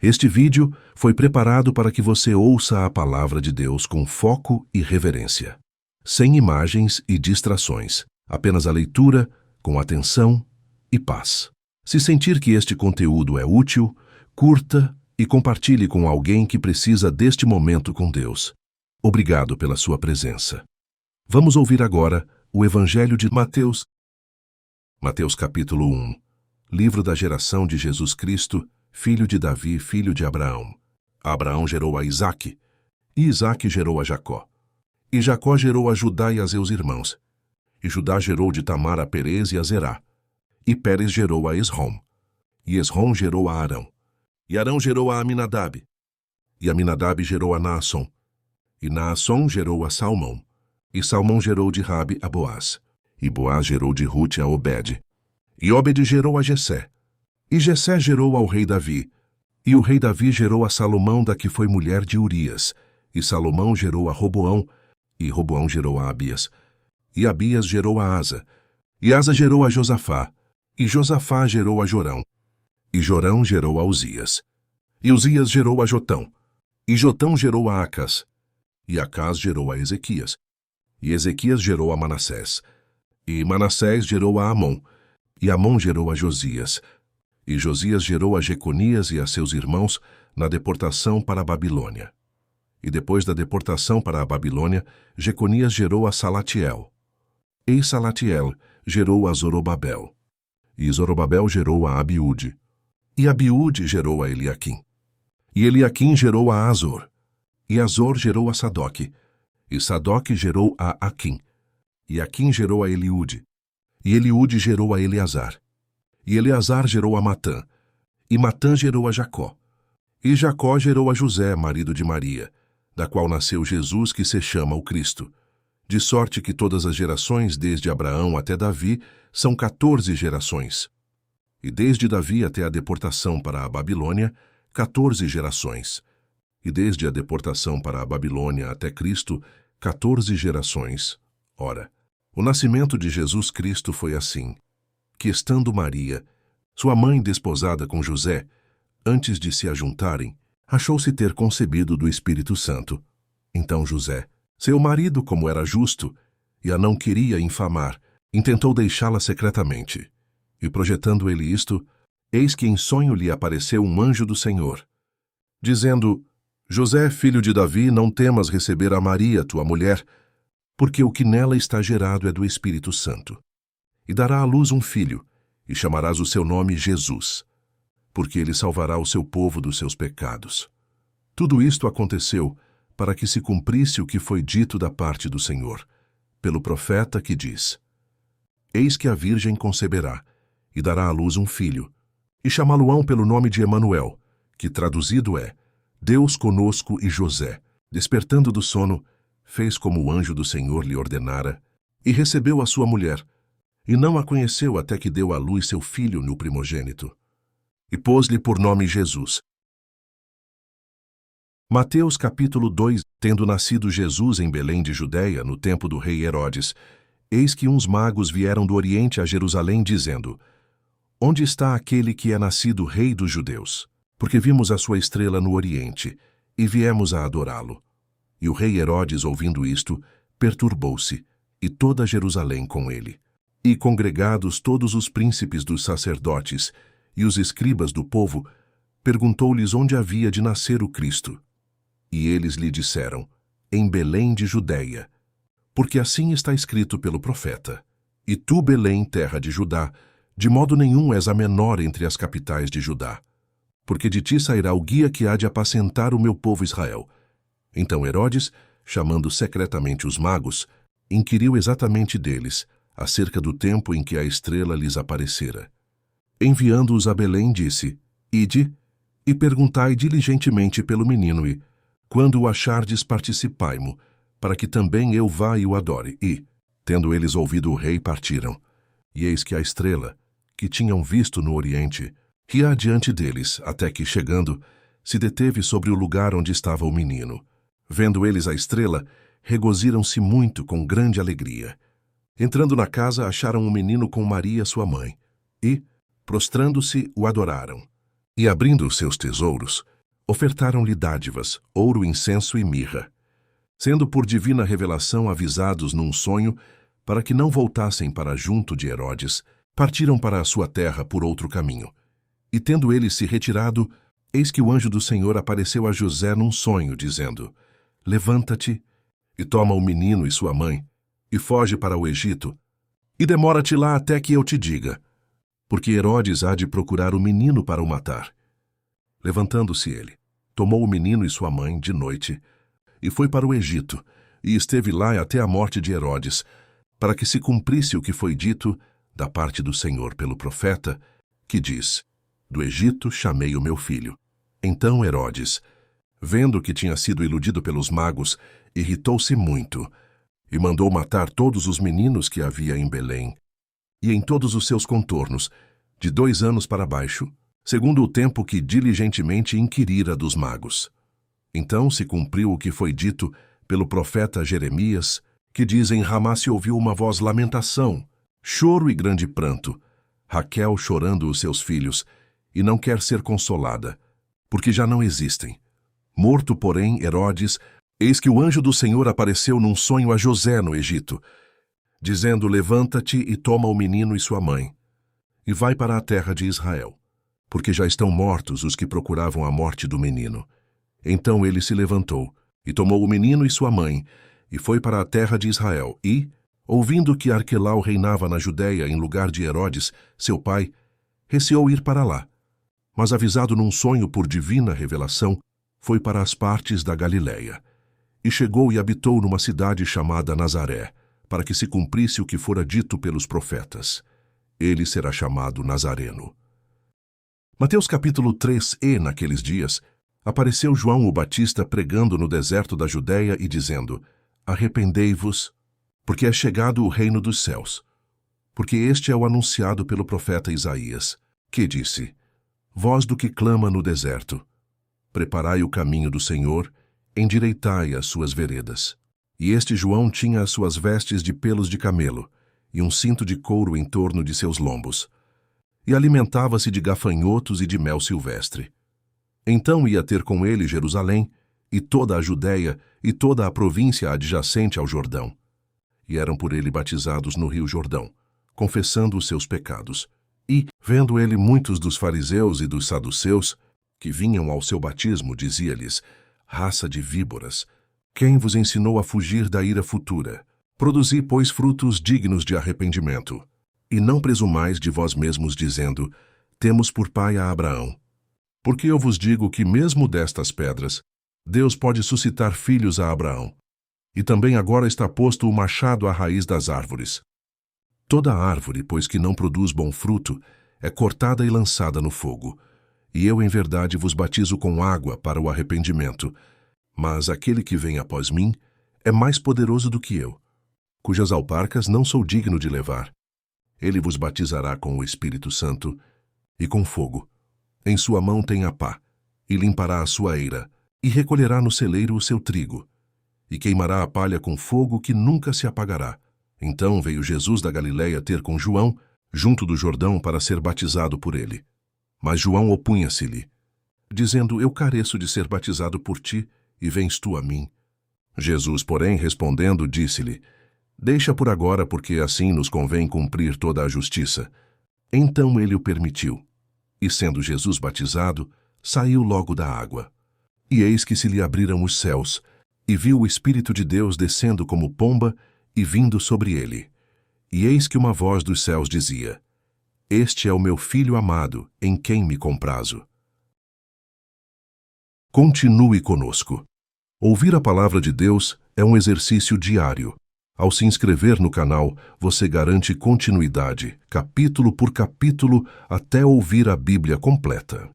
Este vídeo foi preparado para que você ouça a palavra de Deus com foco e reverência, sem imagens e distrações, apenas a leitura, com atenção e paz. Se sentir que este conteúdo é útil, curta e compartilhe com alguém que precisa deste momento com Deus. Obrigado pela sua presença. Vamos ouvir agora o Evangelho de Mateus. Mateus capítulo 1. Livro da geração de Jesus Cristo, filho de Davi, filho de Abraão. Abraão gerou a Isaque, e Isaque gerou a Jacó. E Jacó gerou a Judá e a seus irmãos. E Judá gerou de Tamar a Perez e a Zerá. E Pérez gerou a Esrom. E Esrom gerou a Arão. E Arão gerou a Aminadab. E Aminadab gerou a Naasson. E Naasson gerou a Salmão. E Salmão gerou de Rabi a Boaz. E Boaz gerou de Rute a Obed. E Obed gerou a Jessé. E Jessé gerou ao rei Davi. E o rei Davi gerou a Salomão, da que foi mulher de Urias. E Salomão gerou a Roboão. E Roboão gerou a Abias. E Abias gerou a Asa. E Asa gerou a Josafá. E Josafá gerou a Jorão. E Jorão gerou a Uzias. E Uzias gerou a Jotão. E Jotão gerou a Acas. E Acas gerou a Ezequias. E Ezequias gerou a Manassés. E Manassés gerou a Amon. E Amon gerou a Josias. E Josias gerou a Jeconias e a seus irmãos na deportação para a Babilônia. E depois da deportação para a Babilônia, Jeconias gerou a Salatiel. E Salatiel gerou a Zorobabel. E Zorobabel gerou a Abiúde. E Abiúde gerou a Eliaquim. E Eliaquim gerou a Azor. E Azor gerou a Sadoque. E Sadoque gerou a Aquim. E Aquim gerou a Eliúde. E Eliúde gerou a Eleazar. E Eleazar gerou a Matã. E Matã gerou a Jacó. E Jacó gerou a José, marido de Maria, da qual nasceu Jesus, que se chama o Cristo. De sorte que todas as gerações, desde Abraão até Davi, são 14 gerações. E desde Davi até a deportação para a Babilônia, 14 gerações. E desde a deportação para a Babilônia até Cristo, 14 gerações. Ora, o nascimento de Jesus Cristo foi assim, que estando Maria, sua mãe desposada com José, antes de se ajuntarem, achou-se ter concebido do Espírito Santo. Então José, seu marido, como era justo, e a não queria infamar, intentou deixá-la secretamente. E projetando ele isto, eis que em sonho lhe apareceu um anjo do Senhor, dizendo: José, filho de Davi, não temas receber a Maria, tua mulher, porque o que nela está gerado é do Espírito Santo. E dará à luz um filho, e chamarás o seu nome Jesus, porque ele salvará o seu povo dos seus pecados. Tudo isto aconteceu para que se cumprisse o que foi dito da parte do Senhor, pelo profeta, que diz: Eis que a virgem conceberá, e dará à luz um filho, e chamá-lo-ão pelo nome de Emanuel, que traduzido é Deus conosco. E José, despertando do sono, fez como o anjo do Senhor lhe ordenara, e recebeu a sua mulher, e não a conheceu até que deu à luz seu filho no primogênito, e pôs-lhe por nome Jesus. Mateus capítulo 2. Tendo nascido Jesus em Belém de Judeia, no tempo do rei Herodes, eis que uns magos vieram do Oriente a Jerusalém, dizendo: Onde está aquele que é nascido rei dos judeus? Porque vimos a sua estrela no Oriente, e viemos a adorá-lo. E o rei Herodes, ouvindo isto, perturbou-se, e toda Jerusalém com ele. E congregados todos os príncipes dos sacerdotes e os escribas do povo, perguntou-lhes onde havia de nascer o Cristo. E eles lhe disseram: Em Belém de Judeia, porque assim está escrito pelo profeta: E tu, Belém, terra de Judá, de modo nenhum és a menor entre as capitais de Judá, porque de ti sairá o guia que há de apacentar o meu povo Israel. Então Herodes, chamando secretamente os magos, inquiriu exatamente deles, acerca do tempo em que a estrela lhes aparecera. Enviando-os a Belém, disse: Ide, e perguntai diligentemente pelo menino, e, quando o achardes, participai-mo, para que também eu vá e o adore. E, tendo eles ouvido o rei, partiram. E eis que a estrela, que tinham visto no Oriente, ia adiante deles, até que, chegando, se deteve sobre o lugar onde estava o menino. Vendo eles a estrela, regoziram-se muito com grande alegria. Entrando na casa, acharam o menino com Maria, sua mãe, e, prostrando-se, o adoraram. E abrindo os seus tesouros, Ofertaram-lhe dádivas, ouro, incenso e mirra. Sendo por divina revelação avisados num sonho, para que não voltassem para junto de Herodes, partiram para a sua terra por outro caminho. E tendo ele se retirado, eis que o anjo do Senhor apareceu a José num sonho, dizendo: Levanta-te, e toma o menino e sua mãe, e foge para o Egito, e demora-te lá até que eu te diga, porque Herodes há de procurar o menino para o matar. Levantando-se ele, tomou o menino e sua mãe de noite, e foi para o Egito, e esteve lá até a morte de Herodes, para que se cumprisse o que foi dito da parte do Senhor pelo profeta, que diz: Do Egito chamei o meu filho. Então Herodes, vendo que tinha sido iludido pelos magos, irritou-se muito, e mandou matar todos os meninos que havia em Belém, e em todos os seus contornos, de 2 anos para baixo, segundo o tempo que diligentemente inquirira dos magos. Então se cumpriu o que foi dito pelo profeta Jeremias, que diz: Em Ramá se ouviu uma voz lamentação, choro e grande pranto, Raquel chorando os seus filhos, e não quer ser consolada, porque já não existem. Morto, porém, Herodes, eis que o anjo do Senhor apareceu num sonho a José no Egito, dizendo: Levanta-te e toma o menino e sua mãe, e vai para a terra de Israel, porque já estão mortos os que procuravam a morte do menino. Então ele se levantou, e tomou o menino e sua mãe, e foi para a terra de Israel, e, ouvindo que Arquelau reinava na Judéia em lugar de Herodes, seu pai, receou ir para lá. Mas avisado num sonho por divina revelação, foi para as partes da Galiléia. E chegou e habitou numa cidade chamada Nazaré, para que se cumprisse o que fora dito pelos profetas: ele será chamado Nazareno. Mateus capítulo 3. E, naqueles dias, apareceu João o Batista pregando no deserto da Judéia e dizendo: Arrependei-vos, porque é chegado o reino dos céus. Porque este é o anunciado pelo profeta Isaías, que disse: Voz do que clama no deserto, preparai o caminho do Senhor, endireitai as suas veredas. E este João tinha as suas vestes de pelos de camelo, e um cinto de couro em torno de seus lombos, e alimentava-se de gafanhotos e de mel silvestre. Então ia ter com ele Jerusalém, e toda a Judéia, e toda a província adjacente ao Jordão. E eram por ele batizados no rio Jordão, confessando os seus pecados. E, vendo ele muitos dos fariseus e dos saduceus, que vinham ao seu batismo, dizia-lhes: Raça de víboras, quem vos ensinou a fugir da ira futura? Produzi, pois, frutos dignos de arrependimento. E não presumais de vós mesmos, dizendo: Temos por pai a Abraão. Porque eu vos digo que mesmo destas pedras, Deus pode suscitar filhos a Abraão. E também agora está posto o machado à raiz das árvores. Toda árvore, pois que não produz bom fruto, é cortada e lançada no fogo. E eu, em verdade, vos batizo com água para o arrependimento. Mas aquele que vem após mim é mais poderoso do que eu, cujas alparcas não sou digno de levar. Ele vos batizará com o Espírito Santo e com fogo. Em sua mão tem a pá, e limpará a sua eira, e recolherá no celeiro o seu trigo, e queimará a palha com fogo que nunca se apagará. Então veio Jesus da Galiléia ter com João, junto do Jordão, para ser batizado por ele. Mas João opunha-se-lhe, dizendo: Eu careço de ser batizado por ti, e vens tu a mim. Jesus, porém, respondendo, disse-lhe: Deixa por agora, porque assim nos convém cumprir toda a justiça. Então ele o permitiu. E sendo Jesus batizado, saiu logo da água. E eis que se lhe abriram os céus, e viu o Espírito de Deus descendo como pomba e vindo sobre ele. E eis que uma voz dos céus dizia: Este é o meu Filho amado, em quem me comprazo. Continue conosco. Ouvir a palavra de Deus é um exercício diário. Ao se inscrever no canal, você garante continuidade, capítulo por capítulo, até ouvir a Bíblia completa.